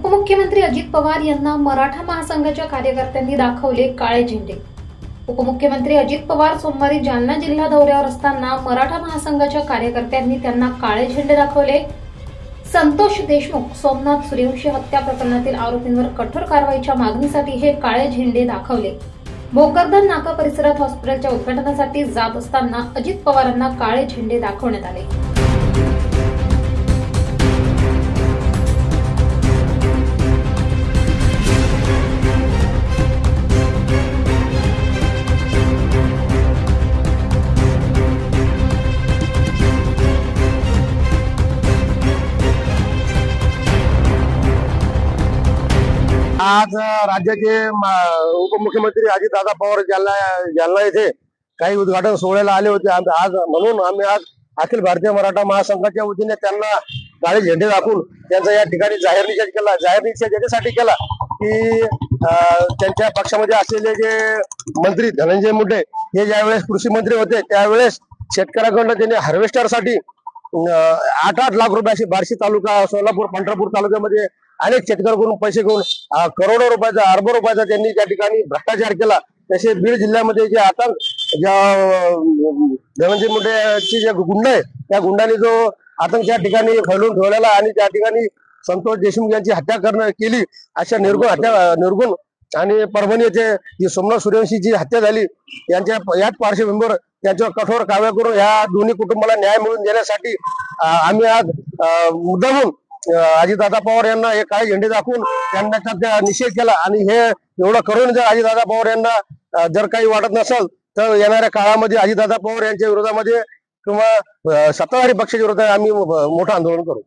उपमुख्यमंत्री अजित पवार यांना मराठा महासंघाच्या कार्यकर्त्यांनी दाखवले काळे झेंडे। उपमुख्यमंत्री अजित पवार सोमवारी जालना जिल्हा दौऱ्यावर असताना मराठा महासंघाच्या कार्यकर्त्यांनी त्यांना काळे झेंडे दाखवले। संतोष देशमुख, सोमनाथ सूर्यवंशी हत्या प्रकरणातील आरोपींवर कठोर कारवाईच्या मागणीसाठी हे काळे झेंडे दाखवले। भोकरदन नाका परिसरात हॉस्पिटलच्या उद्घाटनासाठी जात असताना अजित पवारांना काळे झेंडे दाखवण्यात आले। आज राज्याचे उपमुख्यमंत्री अजितदादा पवार जालना येथे काही उद्घाटन सोहळ्याला आले होते। आज म्हणून आम्ही आज अखिल भारतीय मराठा महासंघाच्या वतीने त्यांना काळे झेंडे दाखवून त्यांचा या ठिकाणी जाहीर निषेध केला। जाहीर निषेध याच्यासाठी केला की त्यांच्या पक्षामध्ये असलेले जे मंत्री धनंजय मुंडे हे ज्यावेळेस कृषी मंत्री होते त्यावेळेस शेतकऱ्यांकडून त्यांनी हार्वेस्टरसाठी 8-8 लाख रुपयाची बार्शी तालुका, सोलापूर, पंढरपूर तालुक्यामध्ये अनेक शेतकऱ्यांकडून पैसे घेऊन करोडो रुपयाचा, अरबो रुपयाचा त्यांनी त्या ठिकाणी भ्रष्टाचार केला। तसे बीड जिल्ह्यामध्ये जे आतंक धनंजय मुंडेची जे गुंड आहे त्या गुंडाने जो आतंक त्या ठिकाणी फैलून ठेवलेला आणि त्या ठिकाणी संतोष देशमुख यांची हत्या केली, अशा निर्गुण आणि परभणी येथे जी सोमनाथ सूर्यवंशीची हत्या झाली याच पार्श्वभूमीवर त्यांच्यावर कठोर कारवाई करून या दोन्ही कुटुंबाला न्याय मिळवून देण्यासाठी आम्ही आज मुद्दामून अजितदादा पवार यांना हे काळे झेंडे दाखवून त्यांचा निषेध केला। आणि हे एवढं करून जर अजितदादा पवार यांना जर काही वाटत नसेल तर येणाऱ्या काळामध्ये अजितदादा पवार यांच्या विरोधामध्ये किंवा सत्ताधारी पक्षाच्या विरोधात आम्ही मोठं आंदोलन करू।